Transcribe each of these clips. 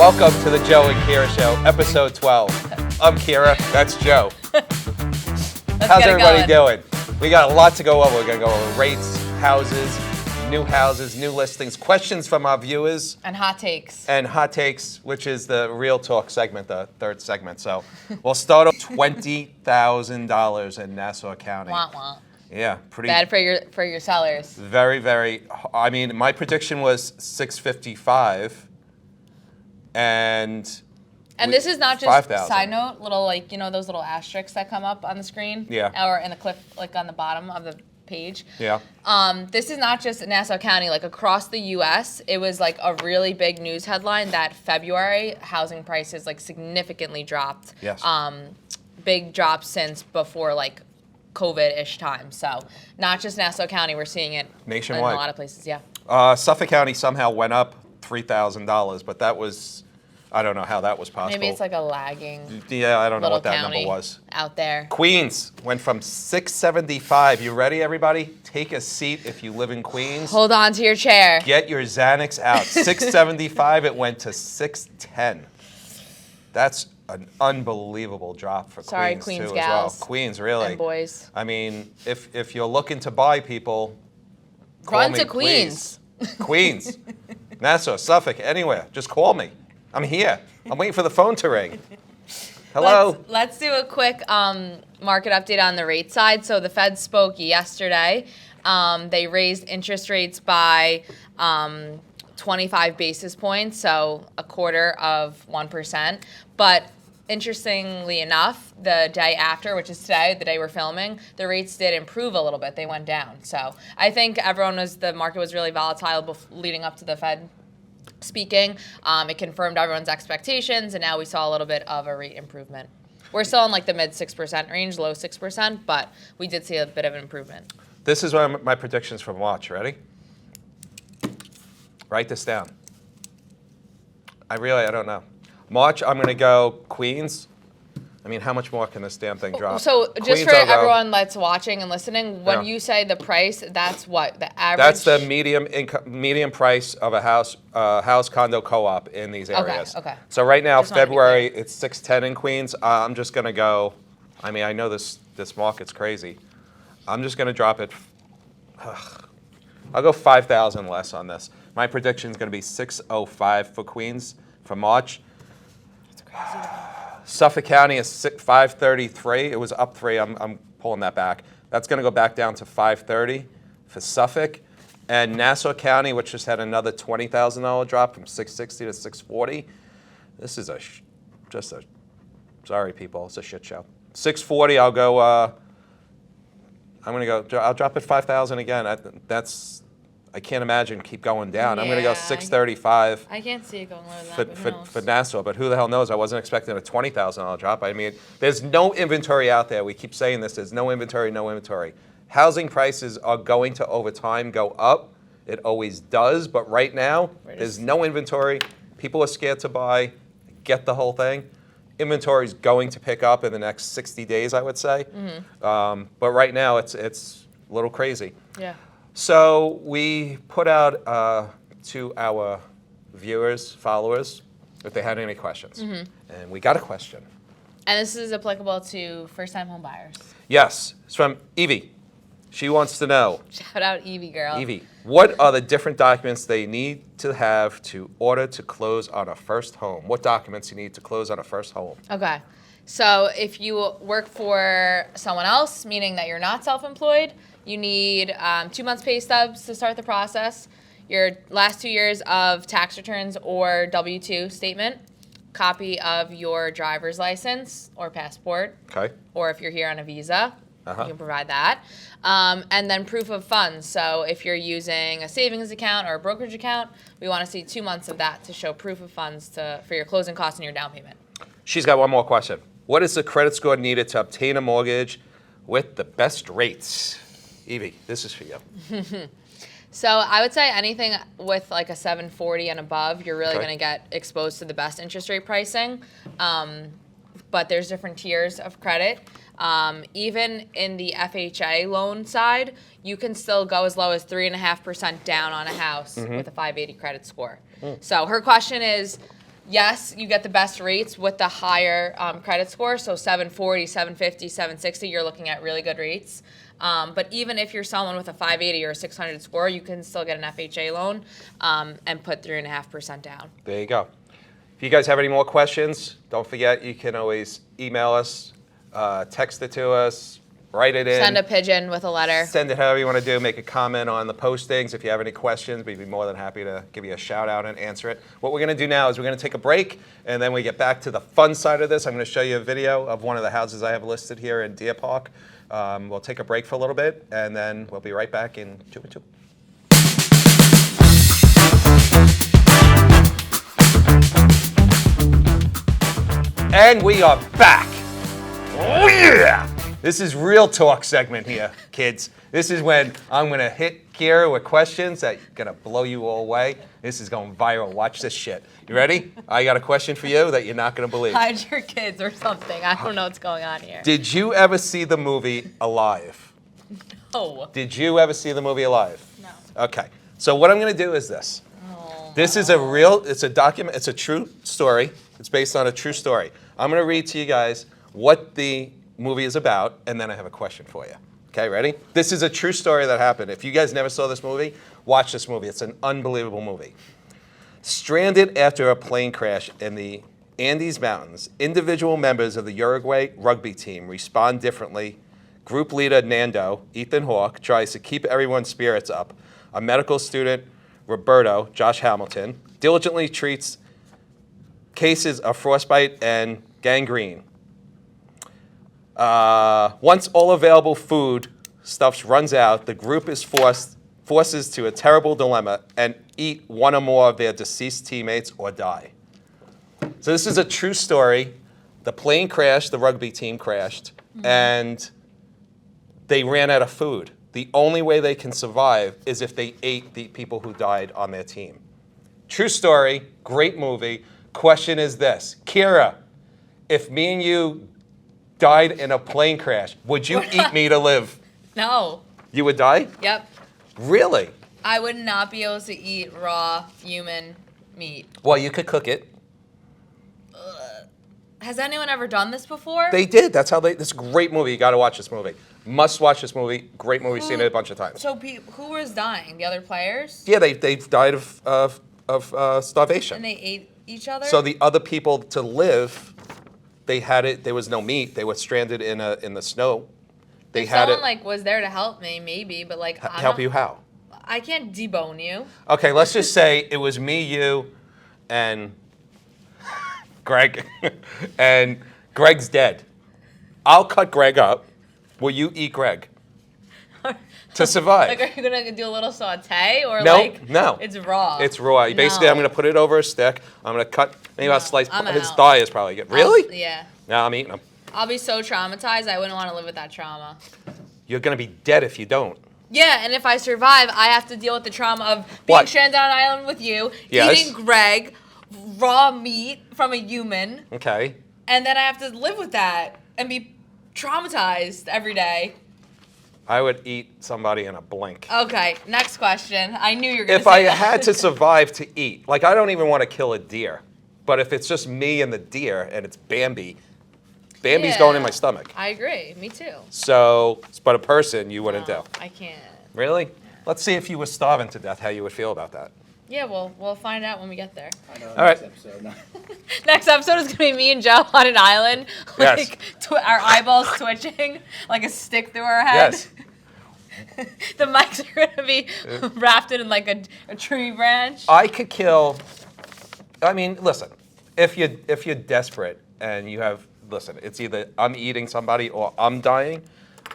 Welcome to the Joe and Keara Show, episode 12. I'm Keara, that's Joe. How's everybody doing? We got a lot to go over. We're going to go over rates, houses, new listings, questions from our viewers. And hot takes. And hot takes, which is the real talk segment, the third segment. So we'll start off $20,000 in Nassau County. Wah, wah. Yeah, pretty bad for your sellers. Very, very. I mean, my prediction was 655. And this is not just 5,000. Side note, little those little asterisks that come up on the screen, or in the clip on the bottom of the page. Yeah. This is not just Nassau County. Like across the U.S., it was like a really big news headline that February housing prices like significantly dropped. Yes. Big drop since before like COVID-ish time. So not just Nassau County, we're seeing it nationwide in a lot of places. Yeah. Suffolk County somehow went up $3,000, but that was. I don't know how that was possible. Maybe it's like a lagging. Yeah, I don't know what that number was. Out there. Queens went from 675. You ready, everybody? Take a seat if you live in Queens. Hold on to your chair. Get your Xanax out. 675, it went to 610. That's an unbelievable drop for Queens too gals as well. Queens, really. And boys. I mean, if you're looking to buy people, run to Queens. Queens, Nassau, Suffolk, anywhere. Just call me. I'm here. I'm waiting for the phone to ring. Hello? Let's do a quick market update on the rate side. So the Fed spoke yesterday. They raised interest rates by 25 basis points, so 0.25%. But interestingly enough, the day after, which is today, the day we're filming, the rates did improve a little bit. They went down. So I think the market was really volatile leading up to the Fed speaking. It confirmed everyone's expectations, and now we saw a little bit of a rate improvement. We're still in like the mid 6% range, low 6%, but we did see a bit of an improvement. This is one of my predictions from March. Ready? Write this down. I don't know. March, I'm going to go Queens. I mean, how much more can this damn thing drop? So just for everyone that's watching and listening, when you say the price, that's what? The average? That's the medium price of a house condo co-op in these areas. Okay. So right now, February, it's 610 in Queens. I'm just going to go, I mean, I know this market's crazy. I'm just going to drop it. I'll go 5,000 less on this. My prediction is going to be 605 for Queens for March. That's crazy. Suffolk County is 533. It was up 3. I'm pulling that back. That's going to go back down to 530 for Suffolk. And Nassau County, which just had another $20,000 drop from 660 to 640. This is sorry people, it's a shit show. 640, I'll go, I'll drop it 5,000 again. I can't imagine keep going down. I'm going to go 635. I can't see it going lower than that, for Nassau, but who the hell knows? I wasn't expecting a $20,000 drop. I mean, there's no inventory out there. We keep saying this. There's no inventory. Housing prices are going to, over time, go up. It always does, but right now, there's no inventory. People are scared to buy. Get the whole thing. Inventory is going to pick up in the next 60 days, I would say. Mm-hmm. But right now, it's a little crazy. Yeah. So we put out to our viewers, followers, if they had any questions. Mm-hmm. And we got a question. And this is applicable to first-time home buyers. Yes. It's from Evie. She wants to know. Shout out Evie, girl. Evie, what are the different documents they need to have to order to close on a first home? What documents you need to close on a first home? Okay. So if you work for someone else, meaning that you're not self-employed, you need 2 months pay stubs to start the process, your last 2 years of tax returns or W-2 statement, copy of your driver's license or passport, or if you're here on a visa, you can provide that, and then proof of funds. So if you're using a savings account or a brokerage account, we want to see 2 months of that to show proof of funds for your closing costs and your down payment. She's got one more question. What is the credit score needed to obtain a mortgage with the best rates? Evie, this is for you. So I would say anything with like a 740 and above, you're really going to get exposed to the best interest rate pricing. But there's different tiers of credit. Even in the FHA loan side, you can still go as low as 3.5% down on a house with a 580 credit score. So her question is, yes, you get the best rates with the higher credit score. So 740, 750, 760, you're looking at really good rates. But even if you're someone with a 580 or a 600 score, you can still get an FHA loan and put 3.5% down. There you go. If you guys have any more questions, don't forget you can always email us, text it to us, write it in. Send a pigeon with a letter. Send it however you want to do. Make a comment on the postings. If you have any questions, we'd be more than happy to give you a shout out and answer it. What we're going to do now is we're going to take a break, and then we get back to the fun side of this. I'm going to show you a video of one of the houses I have listed here in Deer Park. We'll take a break for a little bit, and then we'll be right back in 2 and 2. And we are back. Oh, yeah! This is real talk segment here, kids. This is when I'm going to hit Keara with questions that are going to blow you all away. This is going viral. Watch this shit. You ready? I got a question for you that you're not going to believe. Hide your kids or something. I don't know what's going on here. Did you ever see the movie Alive? No. Did you ever see the movie Alive? No. Okay. So what I'm going to do is this. This is a real, it's a document, it's a true story. It's based on a true story. I'm going to read to you guys what the movie is about, and then I have a question for you. Okay, ready? This is a true story that happened. If you guys never saw this movie, watch this movie. It's an unbelievable movie. Stranded after a plane crash in the Andes Mountains, individual members of the Uruguay rugby team respond differently. Group leader Nando, Ethan Hawke, tries to keep everyone's spirits up. A medical student, Roberto, Josh Hamilton, diligently treats cases of frostbite and gangrene. Once all available food stuffs runs out, the group is forces to a terrible dilemma and eat one or more of their deceased teammates or die. So this is a true story. The plane crashed, the rugby team crashed, and they ran out of food. The only way they can survive is if they ate the people who died on their team. True story, great movie. Question is this, Keara, if me and you died in a plane crash, would you eat me to live? No. You would die? Yep. Really? I would not be able to eat raw human meat. Well, you could cook it. Has anyone ever done this before? They did. That's how they. This is a great movie. You got to watch this movie. Must watch this movie. Great movie. Seen it a bunch of times. So who was dying? The other players? Yeah, they died of starvation. And they ate each other? So the other people to live, they had it. There was no meat. They were stranded in the snow. They if had someone it. was there to help me, maybe, but Help you how? I can't debone you. Okay, let's just say it was me, you, and Greg, and Greg's dead. I'll cut Greg up. Will you eat Greg? To survive. Like, are you gonna do a little saute or No, no. It's raw. It's raw. Basically, No. I'm gonna put it over a stick. I'm gonna cut. Maybe I'll slice. I'm His out. thigh is probably good. Really? Yeah. No, I'm eating them. I'll be so traumatized. I wouldn't want to live with that trauma. You're gonna be dead if you don't. Yeah, and if I survive, I have to deal with the trauma of being What? stranded on an island with you, Yes. eating Greg, raw meat from a human, Okay. and then I have to live with that and be traumatized every day. I would eat somebody in a blink. Okay, next question. I knew you were going to If say I that. had to survive to eat, like I don't even want to kill a deer, but if it's just me and the deer and it's Bambi's Yeah. going in my stomach. I agree. Me too. So, but a person you wouldn't No, do. I can't. Really? Let's see if you were starving to death, how you would feel about that. Yeah, we'll find out when we get there. All right. Next episode is going to be me and Joe on an island, Yes. like our eyeballs twitching, like a stick through our head. Yes. The mics are going to be wrapped in like a tree branch. I could kill. I mean, listen. If you're desperate and you have, listen. It's either I'm eating somebody or I'm dying.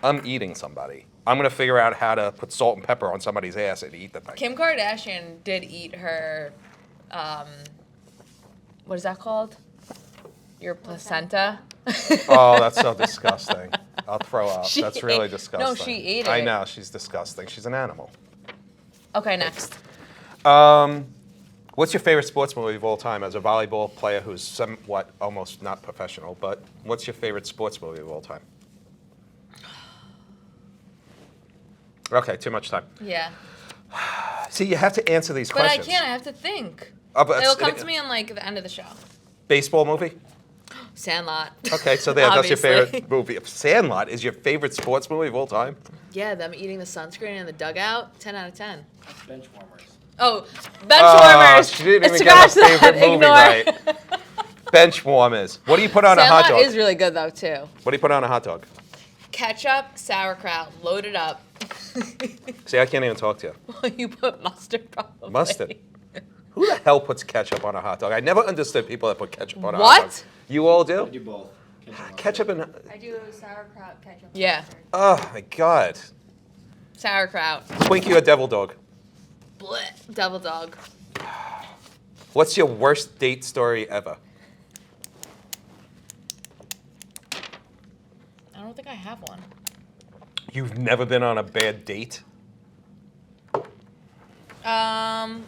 I'm eating somebody. I'm gonna figure out how to put salt and pepper on somebody's ass and eat the thing. Kim Kardashian did eat her, what is that called? Your placenta? Oh, that's so disgusting. I'll throw up. She That's really ate- disgusting. no, she ate I it. know, she's disgusting. She's an animal. Okay, next. What's your favorite sports movie of all time as a volleyball player who's somewhat almost not professional, but what's your favorite sports movie of all time? Okay, too much time. Yeah. See, you have to answer these But questions. I can't. I have to think. but It'll come to me on like the end of the show. Baseball movie? Sandlot. Okay, so there, that's your Obviously. favorite movie. Sandlot is your favorite sports movie of all time? Yeah, them eating the sunscreen in the dugout. 10 out of 10. Bench warmers. Oh, bench warmers. She didn't even Scratch get her favorite that. movie Ignore. right. Bench warmers. What do you put on a hot Sandlot dog? is really good though too. What do you put on a hot dog? Ketchup, sauerkraut, loaded up. See, I can't even talk to you. You put mustard probably. Mustard. Who the hell puts ketchup on a hot dog? I never understood people that put ketchup on a hot What? dog. You all I do? do both. Ketchup and... I do sauerkraut ketchup. Yeah. mustard. Oh, my God. Sauerkraut. Twinkie or devil dog? Blech. Devil dog. What's your worst date story ever? I don't think I have one. You've never been on a bad date? I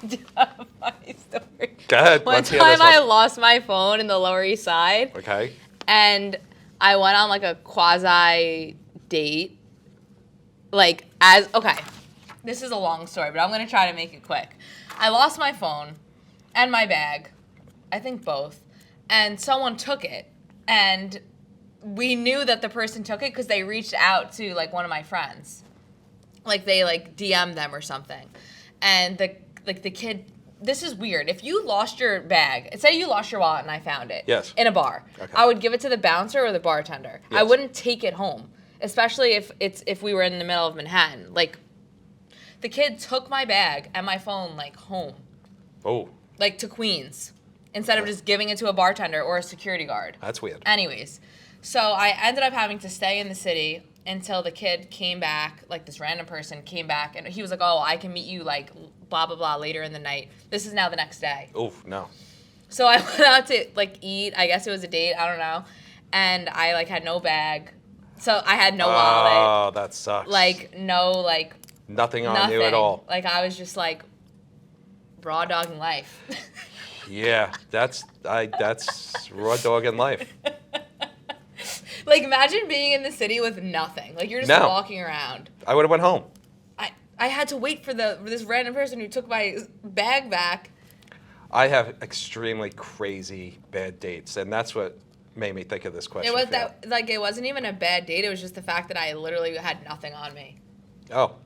do have a funny story. Go ahead. One Let's hear time this I one. lost my phone in the Lower East Side, Okay. and I went on like a quasi date. Okay, this is a long story, but I'm gonna try to make it quick. I lost my phone and my bag, I think both, and someone took it, and we knew that the person took it because they reached out to like one of my friends, like they like DM'd them or something, and the kid. This is weird. If you lost your bag, say you lost your wallet and I found it Yes. in a bar, Okay. I would give it to the bouncer or the bartender. I Yes. wouldn't take it home, especially if we were in the middle of Manhattan. Like, the kid took my bag and my phone like home, Oh, like to Queens, instead of just giving it to a bartender or a security guard. that's weird. Anyways, so I ended up having to stay in the city until the kid came back, like this random person came back, and he was like, oh, I can meet you like blah, blah, blah later in the night. This is now the next day. Oof, no. So I went out to like eat, I guess it was a date, I don't know, and I like had no bag. So I had no wallet, Oh, that sucks. like no like nothing on nothing. you at all. Like I was just like raw dogging life. Yeah, that's raw dog in life. Like imagine being in the city with nothing. Like you're just No. walking around. I would have went home. I had to wait for this random person who took my bag back. I have extremely crazy bad dates, and that's what made me think of this question. It was for you. that like it wasn't even a bad date. It was just the fact that I literally had nothing on me Oh,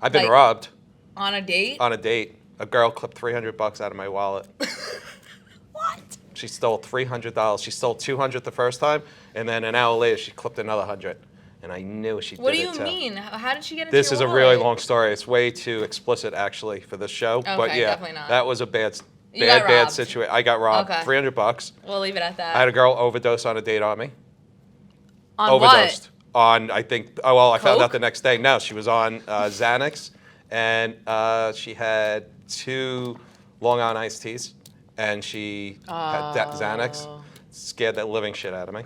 I've been Like- robbed on a date. on a date. A girl clipped $300 out of my wallet. What? She stole $300. She stole $200 the first time, and then an hour later she clipped another $100. And I knew she What did do it you too. mean? How did she get into This your is a really wallet? long story. It's way too explicit actually for this show. But Okay, yeah, definitely not. that was a bad You got robbed. situation. I got robbed. Okay. $300. We'll leave it at that. I had a girl overdose on a date on me. on Overdosed on, I think. Oh well, I found out Coke? the next day. No, she was on Xanax, and she had 2 Long Island iced teas, and she had Xanax. Oh. Scared that living shit out of me.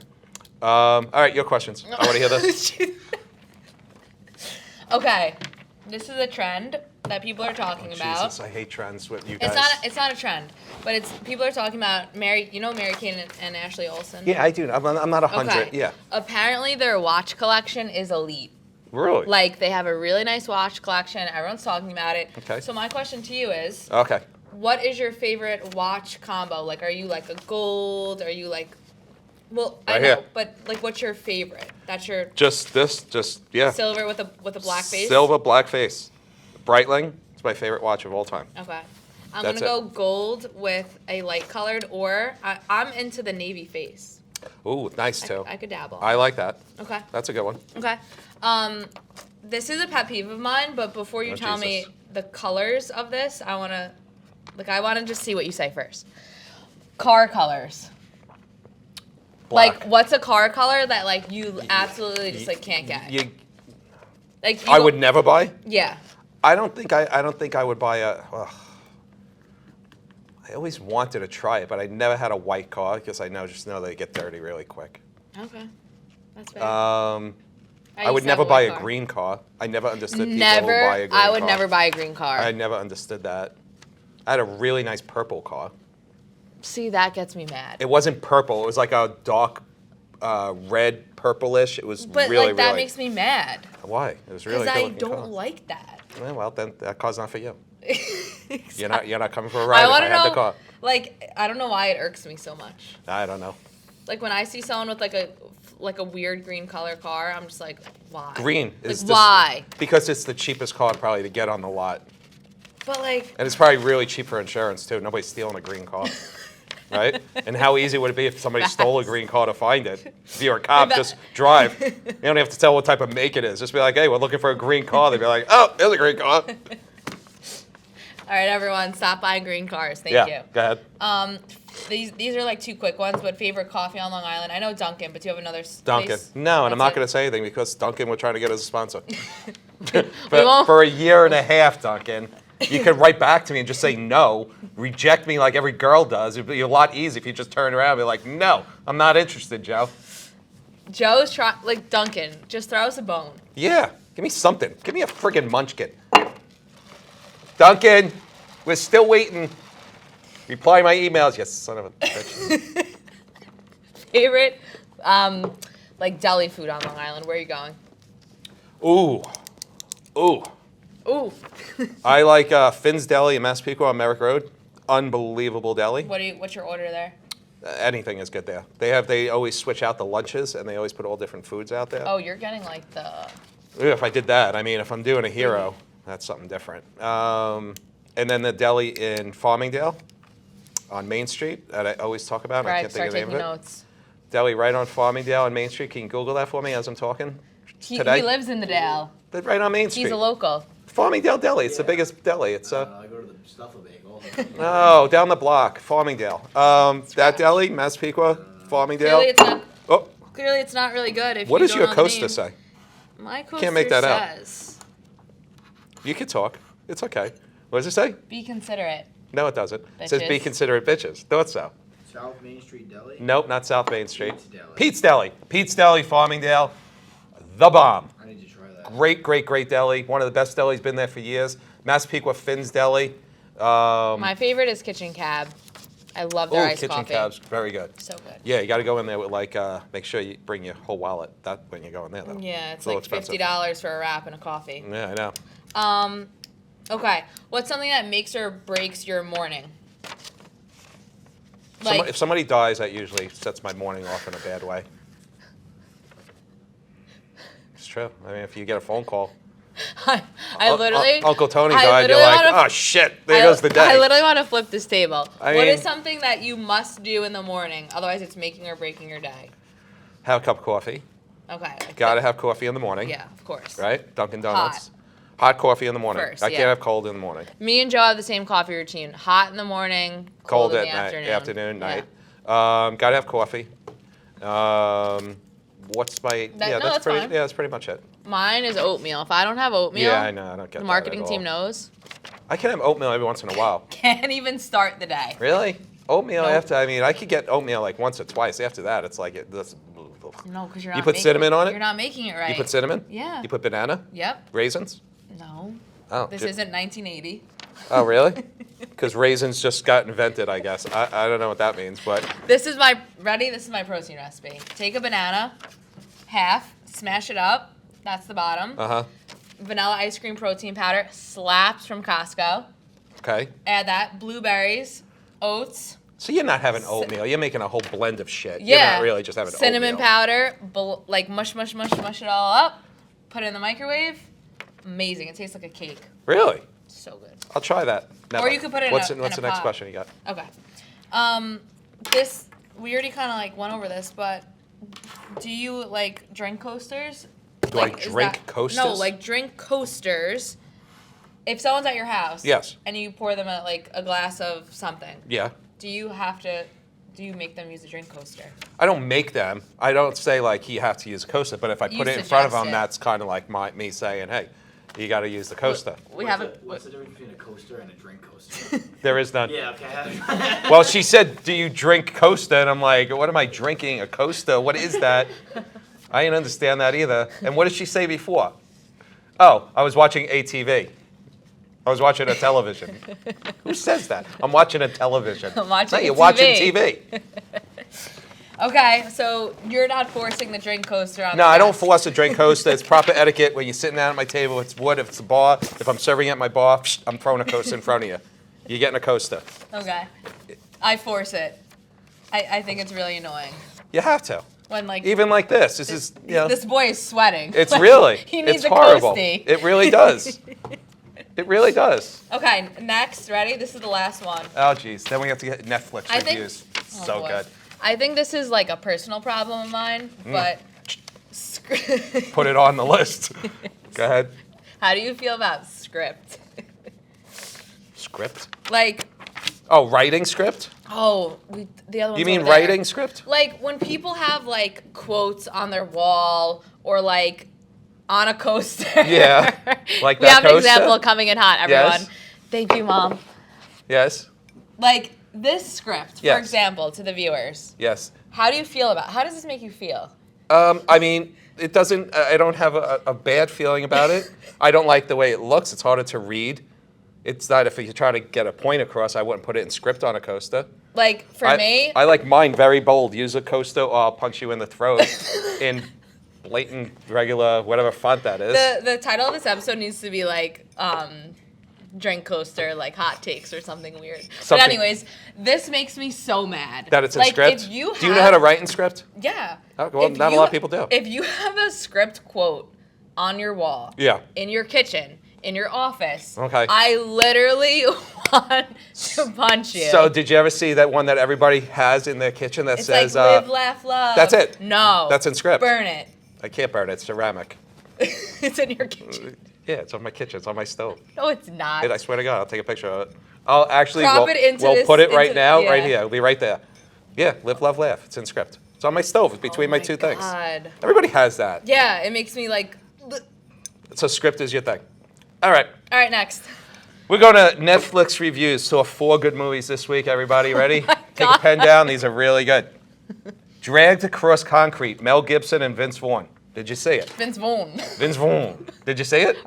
All right, your questions. I want to hear this. Okay, this is a trend that people are talking about. Jesus, I hate trends with you guys. It's not a trend, but it's people are talking about Mary Kate and Ashley Olsen. Yeah, I do. I'm not 100. Okay. Yeah. Apparently their watch collection is elite. Really? Like they have a really nice watch collection. Everyone's talking about it. Okay. So my question to you is, Okay. what is your favorite watch combo? Like, are you like a gold? Are you like, well, I Right know, here. but like, what's your favorite? That's your Just yeah. silver with a black face. Silver, black face. Breitling. It's my favorite watch of all time. Okay. I'm That's gonna go gold with a light colored, or I'm into the navy face. Ooh, nice too. I could dabble. I like that. Okay. That's a good one. Okay. This is a pet peeve of mine, but before you Oh, tell me Jesus. the colors of this, I wanna just see what you say first. Car colors. Black. Like, what's a car color that like you absolutely just like can't get? Like you I don't- would never buy. Yeah. I don't think I would buy a. I always wanted to try it, but I never had a white car because I just know they get dirty really quick. Okay. That's fair. I would used to have never buy white a car. green car. I never understood people Never. who buy a green car. I would never buy a green car. I never understood that. I had a really nice purple car. See, that gets me mad. It wasn't purple. It was like a dark red purplish. It was But really, like that really. makes me mad. Why? It was really Because good I looking don't car. like that. Yeah, well, then that car's not for you. You're not coming for a ride I if want I to have know, the car. like, I don't know why it irks me so much. I don't know. Like when I see someone with like a weird green color car, I'm just like, why? Green Like, is why? Because it's the cheapest car probably to get on the lot. But like, And it's probably really cheap for insurance too. Nobody's stealing a green car. Right? And how easy would it be if somebody stole a green car to find it? If you're a cop, just drive. You don't have to tell what type of make it is. Just be like, hey, we're looking for a green car. They'd be like, oh, there's a green car. all right, everyone, stop buying green cars. Thank you. Go ahead. These are like two quick ones, but favorite coffee on Long Island? I know Dunkin', but do you have another Dunkin'. place? No, and I'm not That's going it? to say anything because Dunkin' we're trying to get as a sponsor. We won't. For a year and a half, Dunkin'. You could write back to me and just say no, reject me like every girl does. It'd be a lot easier if you just turn around and be like, no, I'm not interested, Joe. Joe's like Dunkin', just throw us a bone. Yeah, give me something. Give me a friggin' munchkin. Duncan, we're still waiting. Reply my emails, you son of a bitch. Favorite, like deli food on Long Island. Where are you going? Ooh. Ooh. I like Finn's Deli in Massapequa on Merrick Road. Unbelievable deli. What's your order there? Anything is good there. They always switch out the lunches and they always put all different foods out there. Oh, you're getting like the. Yeah, if I did that, I mean, if I'm doing a hero, that's something different. And then the deli in Farmingdale on Main Street that I always talk about. I Right, can't think start of the name taking of it. notes. Deli right on Farmingdale on Main Street. Can you Google that for me as I'm talking? He Today? lives in the Dale. But right on Main Street. He's a local. Farmingdale Deli. It's the biggest deli. It's I go to the Suffolk all the time. oh, down the block, Farmingdale. That deli, Massapequa, Farmingdale. Clearly it's not really good. If What you does don't your know the coaster name. say? My coaster Can't make that out. says, You can talk. It's okay. What does it say? be considerate. No, it doesn't. It says be Bitches. considerate bitches. Thought so. South Main Street Deli? Nope, not South Main Street. Pete's Deli. Pete's Deli. Pete's Deli, Farmingdale. The bomb. I need to try that. Great deli. One of the best delis. Been there for years. Massapequa Finn's Deli. My favorite is Kitchen Cab. I love their iced Kitchen coffee. Cab's very good. So good. Yeah, you got to go in there with like, make sure you bring your whole wallet. That when you go in there though. Yeah, it's a little like expensive. $50 for a wrap and a coffee. Yeah, I know. Okay. What's something that makes or breaks your morning? If somebody dies, that usually sets my morning off in a bad way. It's true. I mean, if you get a phone call, I literally. Uncle Tony I died, you're literally like, wanna- oh shit, there goes the day. I literally want to flip this table. I What is mean- something that you must do in the morning? Otherwise, it's making or breaking your day. Have a cup of coffee. Okay. Gotta have coffee in the morning. Yeah, of course. Right? Dunkin' Donuts. Hot coffee in the morning. First, I yeah. can't have cold in the morning. Me and Joe have the same coffee routine. Hot in the morning, cold in Cold the at night. afternoon. Night. Yeah. Gotta have coffee. What's my? That's pretty. fine. Yeah, that's pretty much it. Mine is oatmeal. If I don't have oatmeal, Yeah, I know. I don't get the that marketing at team all. knows. I can have oatmeal every once in a while. Can't even start the day. Really? Oatmeal Nope. after? I mean, I could get oatmeal like once or twice. After that, it's like this. No, because you're You not. put cinnamon on it? You're not making it right. You put cinnamon? Yeah. You put banana? Yep. Raisins? No. Oh. This isn't 1980. Oh, really? Because raisins just got invented, I guess. I don't know what that means, but This is my This is my protein recipe. Take a banana, half, smash it up. That's the bottom. Vanilla ice cream protein powder, slaps from Costco. okay. Add that. Blueberries, oats. So you're not having oatmeal. You're making a whole blend of shit. Yeah. You're not really just having cinnamon oatmeal. powder. Like mush it all up. Put it in the microwave. Amazing. It tastes like a cake. Really? So good. I'll try that. Never. Or you could put it in What's a- What's in the a next pot. question you got? Okay. This we already kind of like went over this, but do you like drink coasters? Do I Like, is drink that- coasters? No, like drink coasters. If someone's at your house, Yes. and you pour them like a glass of something, Yeah. do you make them use a drink coaster? I don't make them. I don't say like you have to use a coaster, but if I You put it in front of suggest them, it. that's kind of like me saying, hey, you got to use the coaster. We have a. What's the difference between a coaster and a drink coaster? There is none. Yeah, okay. Well, she said, do you drink Costa? And I'm like, what am I drinking? A Costa? What is that? I didn't understand that either. And what did she say before? Oh, I was watching ATV. I was watching a television. Who says that? I'm watching a television. I'm watching no, you're TV. watching TV. Okay, so you're not forcing the drink coaster on No, the I don't guest. force a drink coaster. It's proper etiquette when you're sitting down at my table. It's wood. If it's a bar, if I'm serving at my bar, I'm throwing a coaster in front of you. You're getting a coaster. Okay. I force it. I think it's really annoying. You have to. When like Even like this. This is, you know, this boy is sweating. it's Like, really, he needs it's a horrible. coastie. It really does. It really does. Okay, next, ready? This is the last one. Oh, geez. Then we have to get Netflix I think- reviews. Oh, So boy. good. I think this is like a personal problem of mine, but Put it on the list. Go ahead. How do you feel about script? Script? Like, Oh, writing script? the other one. You mean writing script? Like when people have like quotes on their wall or like on a coaster. Yeah, like we that have an coaster? example coming in hot, everyone. Yes. Thank you, Mom. Yes. Like this script, for Yes. example, to the viewers. Yes. How do you feel about? How does this make you feel? I mean, it doesn't. I don't have a bad feeling about it. I don't like the way it looks. It's harder to read. It's not if you try to get a point across. I wouldn't put it in script on a coaster. Like for me, I like mine very bold. Use a coaster, or I'll punch you in the throat in blatant, regular, whatever font that is. the title of this episode needs to be like drink coaster, like hot takes or something weird. Something- But anyways, this makes me so mad. That it's in like, script. If you do you know how to write in script? Yeah. Oh, well, If not a lot of people do. If you have a script quote on your wall, Yeah. in your kitchen, in your office, Okay. I literally want to punch you. So, did you ever see that one that everybody has in their kitchen that it's says, like live, laugh, love. that's it. No. That's in script. Burn it. I can't burn it, it's ceramic. It's in your kitchen. Yeah, it's on my kitchen, it's on my stove. No, it's not. I swear to God, I'll take a picture of it. I'll actually, Crop we'll, it into we'll this- put it right into- now, yeah. right here. It'll be right there. Yeah, live, love, laugh. It's in script. It's on my stove. It's between Oh my two things. God. Everybody has that. Yeah, it makes me like. So script is your thing. All right. All right, next. We're going to Netflix reviews. Saw 4 good movies this week. Everybody ready? my Take a pen down. These are really good. Dragged Across Concrete, Mel Gibson and Vince Vaughn. Did you see it? Vince Vaughn. Vince Vaughn. Did you see it?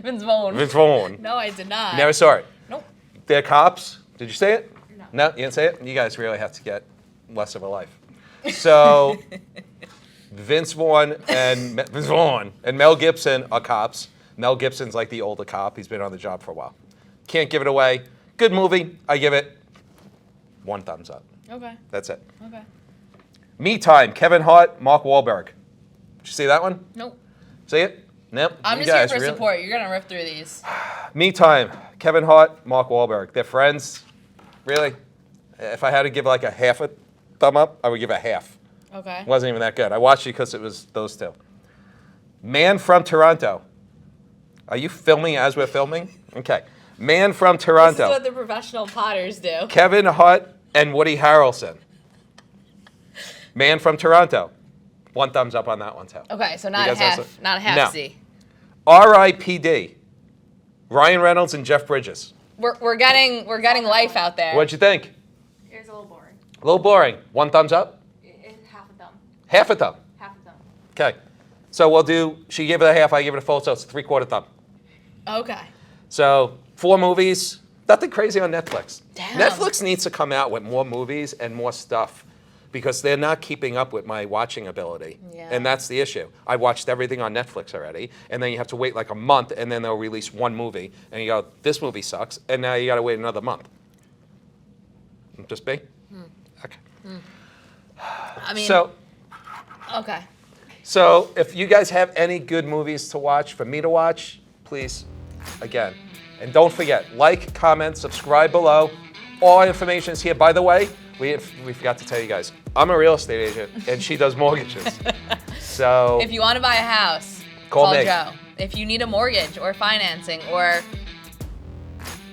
Vince Vaughn. Vince Vaughn. No, I did not. Never saw it. Nope. They're cops. Did you see it? No. No, you didn't see it? You guys really have to get less of a life. So, Vince Vaughn and Mel Gibson are cops. Mel Gibson's like the older cop. He's been on the job for a while. Can't give it away. Good movie. I give it 1 thumbs up. Okay. That's it. Okay. Me Time, Kevin Hart, Mark Wahlberg. Did you see that one? Nope. See it? Nope. I'm You just here guys for really- support. You're gonna rip through these. Me Time, Kevin Hart, Mark Wahlberg. They're friends. Really? If I had to give like a half a thumb up, I would give a half. Okay. It wasn't even that good. I watched it because it was those two. Man from Toronto. Are you filming as we're filming? Okay. Man from This is Toronto. what the professional potters do. Kevin Hart and Woody Harrelson. Man from Toronto. 1 thumbs up on that one too. Okay, so not You a guys also- half, not a half No. C. R.I.P.D. Ryan Reynolds and Jeff Bridges. We're getting life out there. What'd you think? It was a little boring. A little boring. 1 thumbs up? It's half a thumb. Half a thumb. Half a thumb. Okay. So we'll do, she gave it a half, I give it a full, so it's 3/4 thumb. Okay. So 4 movies, nothing crazy on Netflix. Damn. Netflix needs to come out with more movies and more stuff because they're not keeping up with my watching ability. Yeah. And that's the issue. I watched everything on Netflix already, and then you have to wait like a month, and then they'll release 1 movie, and you go, this movie sucks, and now you gotta wait another month. Just me? Okay. I mean, So, okay. So if you guys have any good movies to watch, for me to watch, please, again. And don't forget, like, comment, subscribe below. All information is here. By the way, we forgot to tell you guys, I'm a real estate agent, and she does mortgages. So If you want to buy a house, Call me. Joe. If you need a mortgage or financing or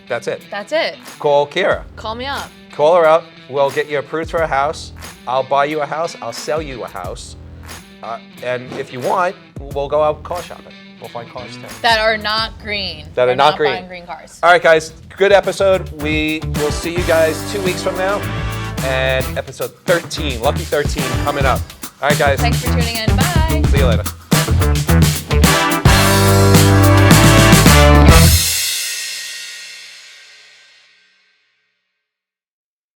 that's it. that's it, Call Keara. call me up. Call her out. We'll get you approved for a house. I'll buy you a house. I'll sell you a house. And if you want, we'll go out car shopping. We'll find cars too. That are not green. That are We're not green. buying green cars. All right, guys. Good episode. We will see you guys 2 weeks from now. And episode 13, lucky 13, coming up. All right, guys. Thanks for tuning in. Bye. See you later.